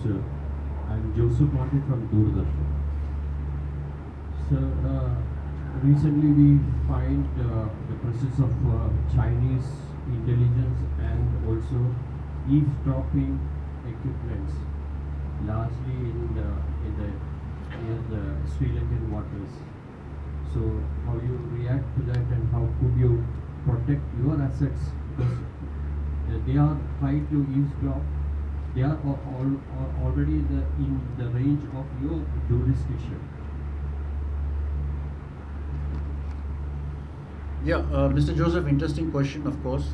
sir. I'm Joseph Martin from Doordarshan. Sir, recently we find the presence of Chinese intelligence and also eavesdropping equipments, largely in the near the Sri Lankan waters. So, how you react to that, and how could you protect your assets, because they are trying to eavesdrop. They are already in the range of your jurisdiction. Yeah, Mr. Joseph, interesting question, of course.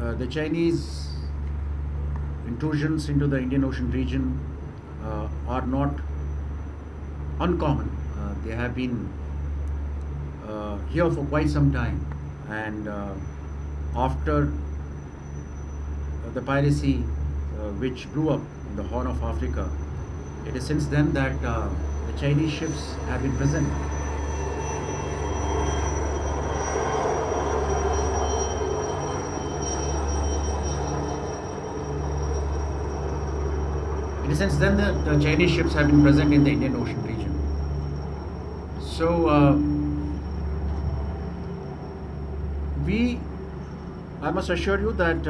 The Chinese intrusions into the Indian Ocean region are not uncommon. They have been here for quite some time, and after the piracy which blew up in the Horn of Africa, it is since then that the Chinese ships have been present. It is since then that the Chinese ships have been present in the Indian Ocean region. So I must assure you that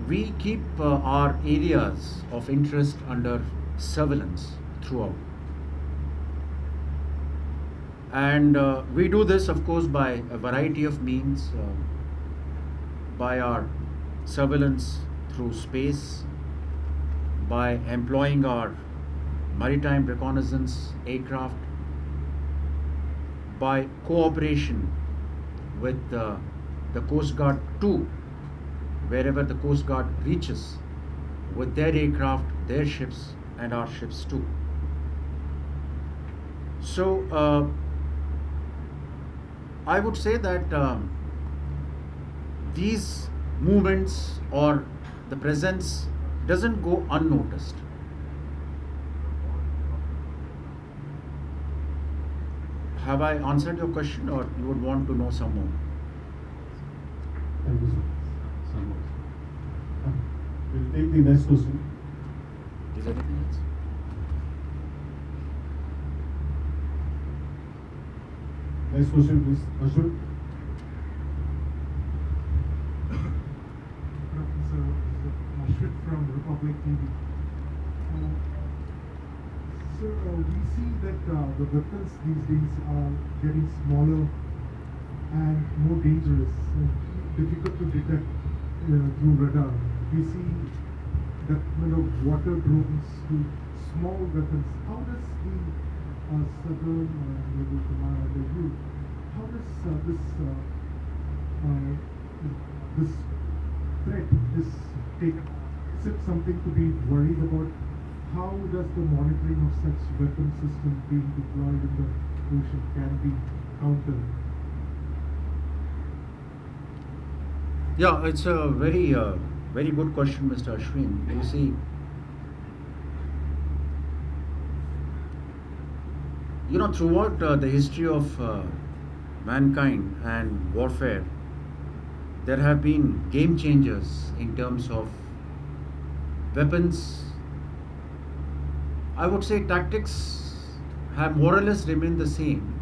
we keep our areas of interest under surveillance throughout. And we do this, of course, by a variety of means, by our surveillance through space, by employing our maritime reconnaissance aircraft, by cooperation with the Coast Guard too, wherever the Coast Guard reaches with their aircraft, their ships, and our ships too. So I would say that these movements or the presence doesn't go unnoticed. Have I answered your question, or you would want to know some more? Thank you, sir. Some more. We'll take the next question. Is there anything else? Next question, please. Ashwin. Ashwin from Republic TV. Sir, we see that the weapons these days are getting smaller and more dangerous and difficult to detect through radar. We see that water drones to small weapons. How does the Southern Naval Command under you, how does this threat is taken? Is it something to be worried about? How does the monitoring of such weapon systems being deployed in the ocean can be countered? Yeah, it's a very good question, Mr. Ashwin. You see, throughout the history of mankind and warfare, there have been game changers in terms of weapons. I would say tactics have more or less remained the same,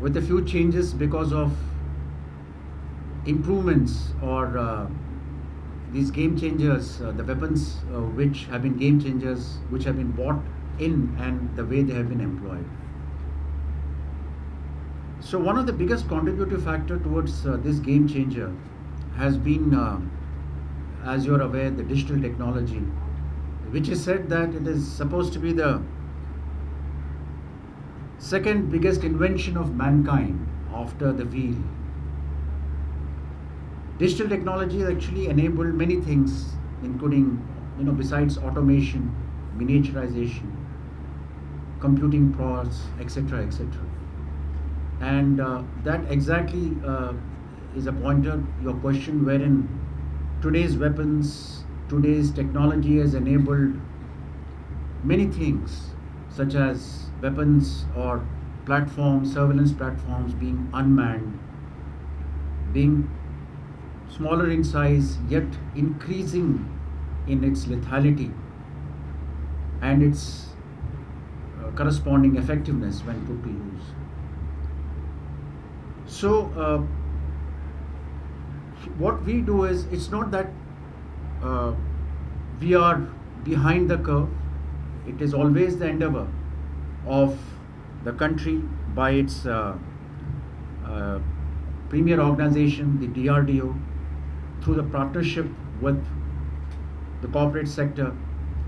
with a few changes because of improvements or these game changers, the weapons which have been game changers, which have been bought in, and the way they have been employed. So one of the biggest contributive factor towards this game changer has been, as you're aware, the digital technology, which is said that it is supposed to be the second biggest invention of mankind after the wheel. Digital technology actually enabled many things, including, besides automation, miniaturization, computing powers, etc., etc. And that exactly is a pointer, your question, wherein today's weapons, today's technology has enabled many things, such as weapons or platforms, surveillance platforms being unmanned, being smaller in size, yet increasing in its lethality and its corresponding effectiveness when put to use. So what we do is, it's not that we are behind the curve. It is always the endeavor of the country by its premier organization, the DRDO, through the partnership with the corporate sector,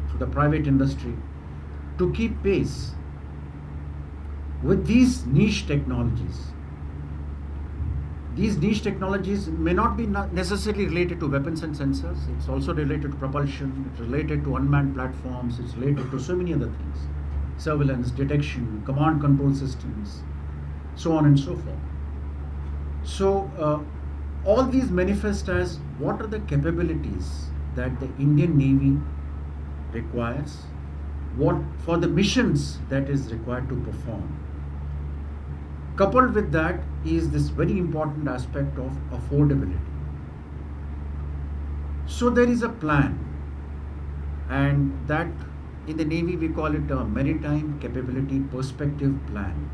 through the private industry, to keep pace with these niche technologies. These niche technologies may not be necessarily related to weapons and sensors. It's also related to propulsion, it's related to unmanned platforms, it's related to so many other things. Surveillance, detection, command control systems, so on and so forth. So all these manifest as what are the capabilities that the Indian Navy requires, what for the missions that is required to perform. Coupled with that is this very important aspect of affordability. So there is a plan, and that in the Navy we call it a Maritime Capability Perspective Plan.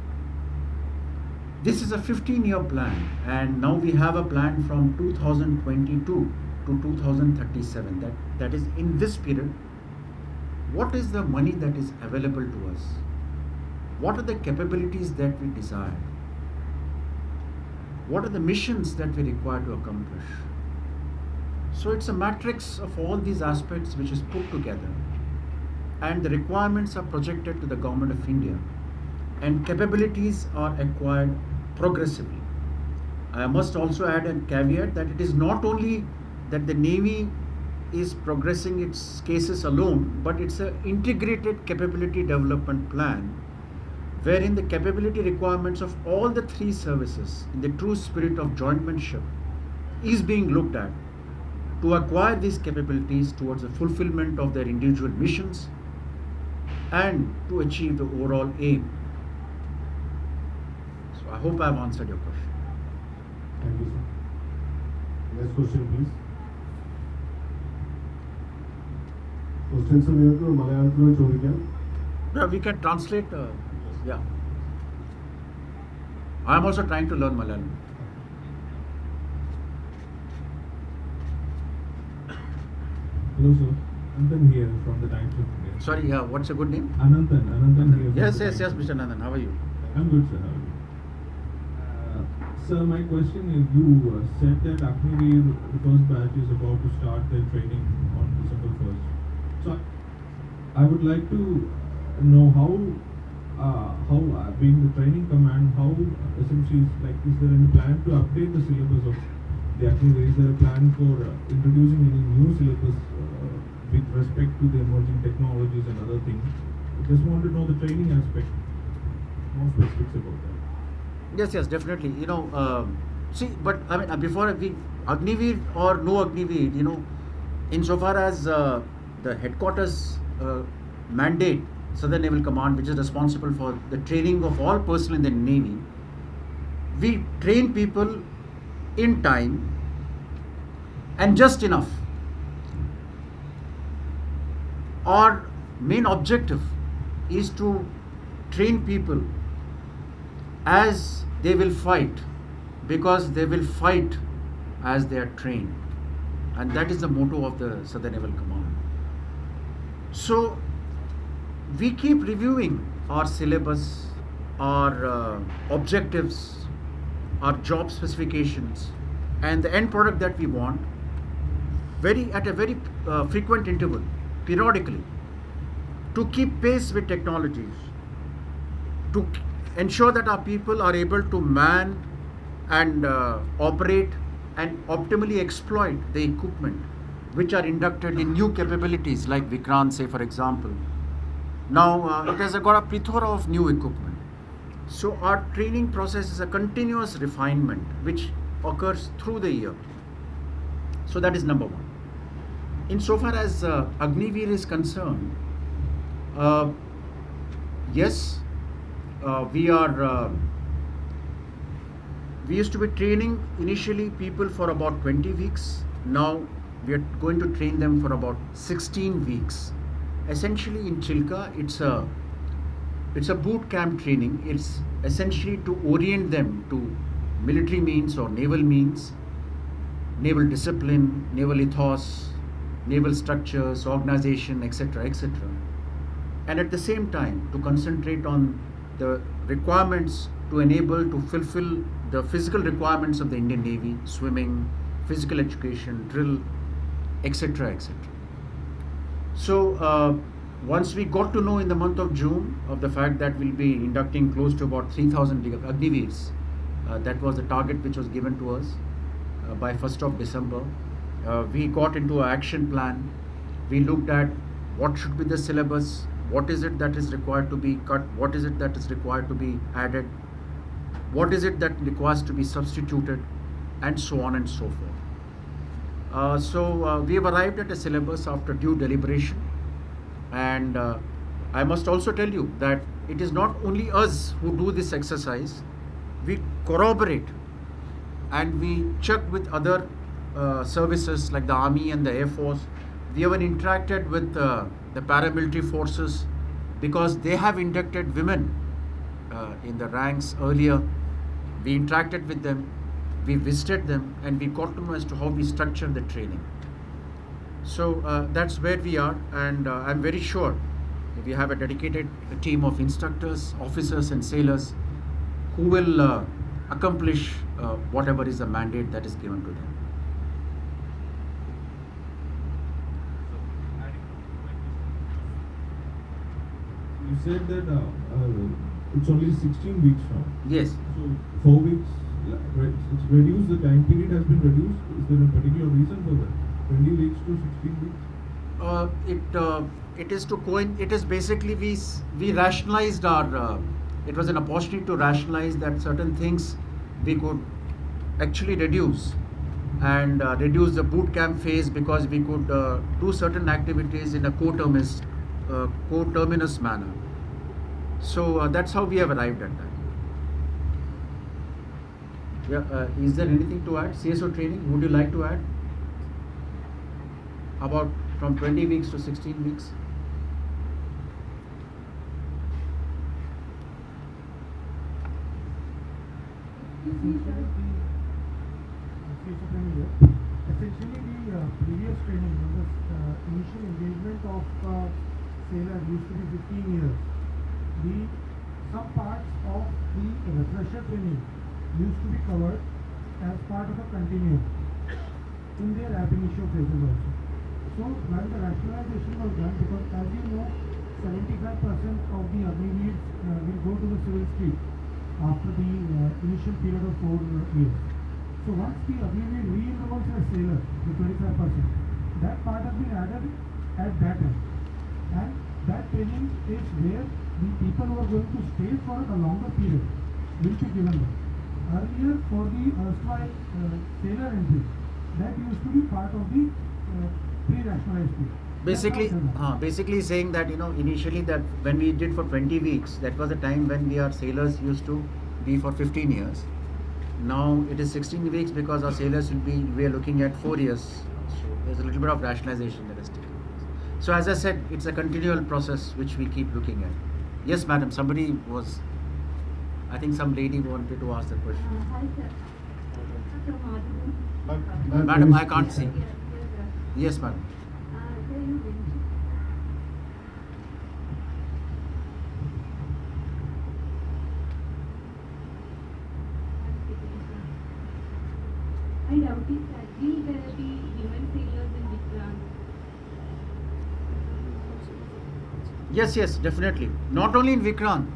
This is a 15-year plan, and now we have a plan from 2022 to 2037. That is, in this period, what is the money that is available to us? What are the capabilities that we desire? What are the missions that we require to accomplish? So it's a matrix of all these aspects which is put together, and the requirements are projected to the Government of India, and capabilities are acquired progressively. I must also add a caveat that it is not only that the Navy is progressing its cases alone, but it's an integrated capability development plan wherein the capability requirements of all the three services in the true spirit of jointmanship is being looked at to acquire these capabilities towards the fulfillment of their individual missions and to achieve the overall aim. So I hope I have answered your question. Thank you, sir. Next question, please. Questions നിങ്ങൾക്ക് മലയാളത്തിൽ ചോദിക്കാം. Yeah, we can translate. Yeah. I am also trying to learn Malayalam. Hello, sir. Ananthan here from the Times of India. Sorry, yeah, what's your good name? Ananthan here. Yes, from the yes, yes, Times of Mr. Nandan. How are you? I'm good, sir. How are you? Sir, my question is, you said that Agniveer, the first batch, is about to start their training on December 1st. So, I would like to know how being the training command, how essentially, is there any plan to update the syllabus of the Agniveer? Is there a plan for introducing any new syllabus with respect to the emerging technologies and other things? I just want to know the training aspect, more specifics about that. Yes, yes, definitely. See, but I mean, before Agniveer or no Agniveer, insofar as the headquarters mandate, Southern Naval Command, which is responsible for the training of all personnel in the Navy, we train people in time and just enough. Our main objective is to train people as they will fight, because they will fight as they are trained, and that is the motto of the Southern Naval Command. So we keep reviewing our syllabus, our objectives, our job specifications, and the end product that we want at a very frequent interval, periodically, to keep pace with technologies, to ensure that our people are able to man and operate and optimally exploit the equipment which are inducted in new capabilities like Vikrant, say for example. Now it has got a plethora of new equipment. So our training process is a continuous refinement which occurs through the year. So that is number one. Insofar as Agniveer is concerned, yes, we are we used to be training initially people for about 20 weeks. Now we are going to train them for about 16 weeks. Essentially in Chilka, it's a boot camp training. It's essentially to orient them to military means or naval means, naval discipline, naval ethos, naval structures, organization, etc., etc. And at the same time to concentrate on the requirements to enable to fulfill the physical requirements of the Indian Navy, swimming, physical education, drill, etc., etc. So once we got to know in the month of June of the fact that we'll be inducting close to about 3,000 Agniveers, that was the target which was given to us by 1st of December. We got into an action plan. We looked at what should be the syllabus, what is it that is required to be cut, what is it that is required to be added, what is it that requires to be substituted, and so on and so forth. So we have arrived at a syllabus after due deliberation, and I must also tell you that it is not only us who do this exercise. We corroborate and we check with other services like the Army and the Air Force. We even interacted with the paramilitary forces because they have inducted women in the ranks earlier. We interacted with them, we visited them, and we got to know as to how we structure the training. So that's where we are, and I'm very sure we have a dedicated team of instructors, officers and sailors who will accomplish whatever is the mandate that is given to them. You said that it's only 16 weeks now. Yes. So 4 weeks, it's reduced, the time period has been reduced. Is there a particular reason for that? 20 weeks to 16 weeks? It is basically we rationalized our, it was an opportunity to rationalize that certain things we could actually reduce and reduce the boot camp phase because we could do certain activities in a coterminous manner. So that's how we have arrived at that. Yeah, is there anything to add? CSO training, would you like to add? About from 20 weeks to 16 weeks? Essentially, the previous training, the initial engagement of sailor used to be 15 years. Some parts of the refresher training used to be covered as part of a continuum in their ab initio phases also. So while the rationalization was done, because as you know, 75% of the Agniveers will go to the civil street after the initial period of 4 years. So once the Agniveer re-enrolls as sailor, the 25%, that part has been added at that time. And that training is where the people who are going to stay for a longer period will be given them. Earlier, for the erstwhile sailor entry, that used to be part of the pre-rationalized period. Basically saying that, initially that when we did for 20 weeks, that was the time when our sailors used to be for 15 years. Now it is 16 weeks because our sailors we are looking at 4 years. So there's a little bit of rationalization that has taken place. So as I said, it's a continual process which we keep looking at. Yes, madam, I think some lady wanted to ask the question. Hi, sir. Madam, I can't see. Yes, madam. I noticed that will there be women sailors in Vikrant? Yes, definitely. Not only in Vikrant,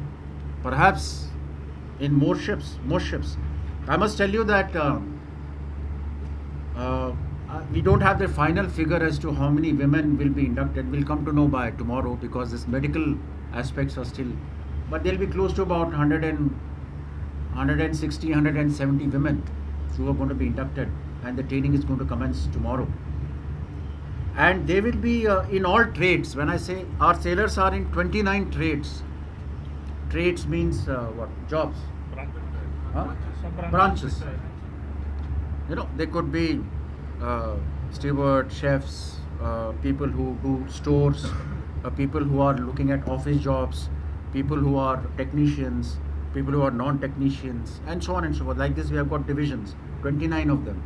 perhaps in more ships. I must tell you that we don't have the final figure as to how many women will be inducted. We'll come to know by tomorrow because this medical aspects are still, but they'll be close to about 160, 170 women who are going to be inducted, and the training is going to commence tomorrow. And they will be in all trades. When I say our sailors are in 29 trades. Trades means what? Jobs. Huh? Branches. You know, they could be steward, chefs, people who do stores, people who are looking at office jobs, people who are technicians, people who are non-technicians, and so on and so forth. Like this, we have got divisions, 29 of them.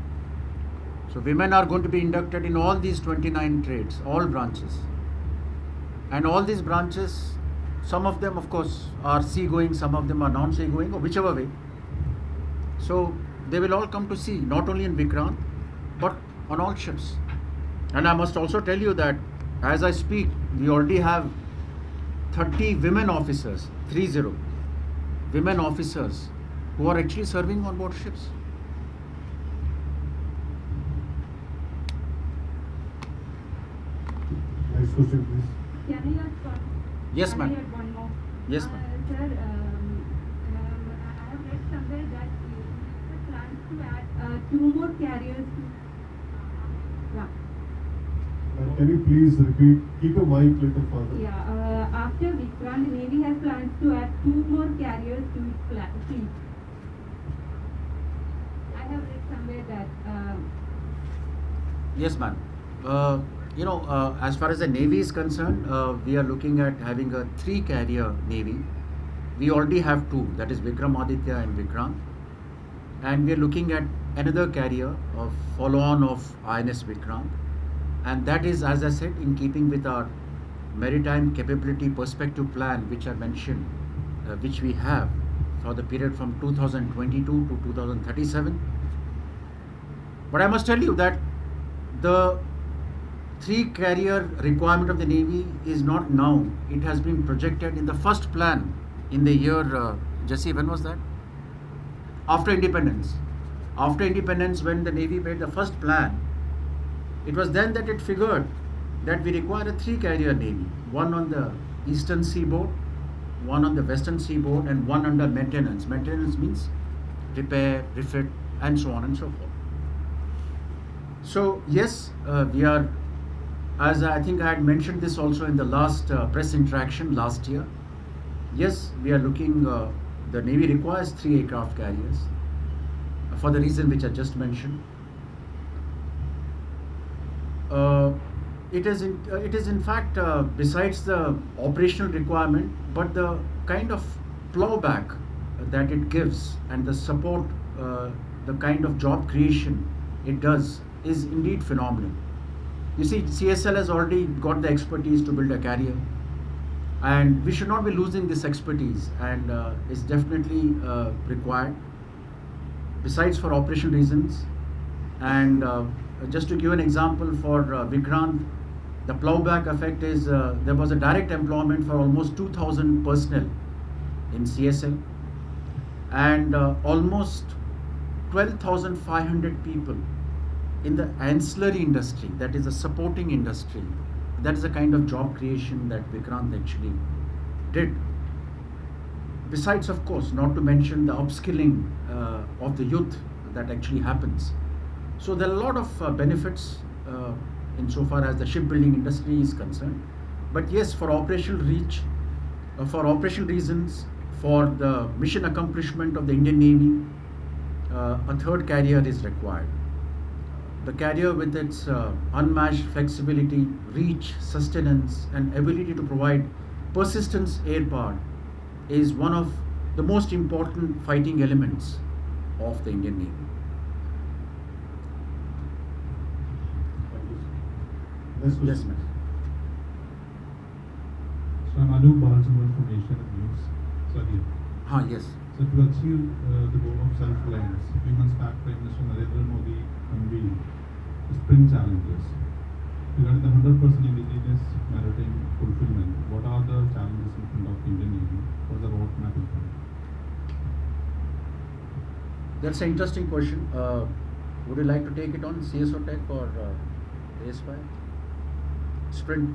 So women are going to be inducted in all these 29 trades, all branches. And all these branches, some of them, of course, are sea-going, some of them are non-sea-going, or whichever way. So they will all come to sea, not only in Vikrant, but on all ships. And I must also tell you that as I speak, we already have 30 women officers, 30 women officers who are actually serving on board ships. Next question, please. Can I add one? Yes, Can ma'am. I add one more? Yes, ma'am. Sir, I have read somewhere that you have plans to add 2 more carriers to. Yeah. Can you please repeat? Keep your mic little further. Yeah. After Vikrant, Navy has plans to add 2 more carriers to its fleet. I have read somewhere that. Yes, ma'am. You know, as far as the Navy is concerned, we are looking at having a 3-carrier Navy. We already have 2, that is Vikramaditya and Vikrant. And we are looking at another carrier, a follow-on of INS Vikrant. And that is, as I said, in keeping with our maritime capability perspective plan, which I mentioned, which we have for the period from 2022 to 2037. But I must tell you that the 3-carrier requirement of the Navy is not now. It has been projected in the first plan in the year, Jesse, when was that? After independence. After independence, when the Navy made the first plan, it was then that it figured that we require a 3-carrier Navy, one on the eastern seaboard, one on the western seaboard, and one under maintenance. Maintenance means repair, refit, and so on and so forth. So yes, we are, as I think I had mentioned this also in the last press interaction last year, yes, we are looking, the Navy requires 3 aircraft carriers for the reason which I just mentioned. It is in fact, besides the operational requirement, but the kind of plowback that it gives and the support, the kind of job creation it does is indeed phenomenal. You see, CSL has already got the expertise to build a carrier, and we should not be losing this expertise, and it's definitely required, besides for operational reasons. And just to give an example, for Vikrant, the plowback effect is there was a direct employment for almost 2,000 personnel in CSL, and almost 12,500 people in the ancillary industry, that is the supporting industry. That is the kind of job creation that Vikrant actually did. Besides, of course, not to mention the upskilling of the youth that actually happens. So there are a lot of benefits insofar as the shipbuilding industry is concerned. But yes, for operational reach, for operational reasons, for the mission accomplishment of the Indian Navy, a 3rd carrier is required. The carrier, with its unmatched flexibility, reach, sustenance, and ability to provide persistence air power, is one of the most important fighting elements of the Indian Navy. Next question. Yes, ma'am. So I'm Anup Balachandran from Asian News. Sorry. Yes. So to achieve the goal of self-reliance, 3 months back, Prime Minister Narendra Modi unveiled the Spring Challenges. Regarding the 100% indigenous maritime fulfillment, what are the challenges in front of Indian Navy? What is the roadmap in front? That's an interesting question. Would you like to take it on, CSO Tech or ASY? Sprint?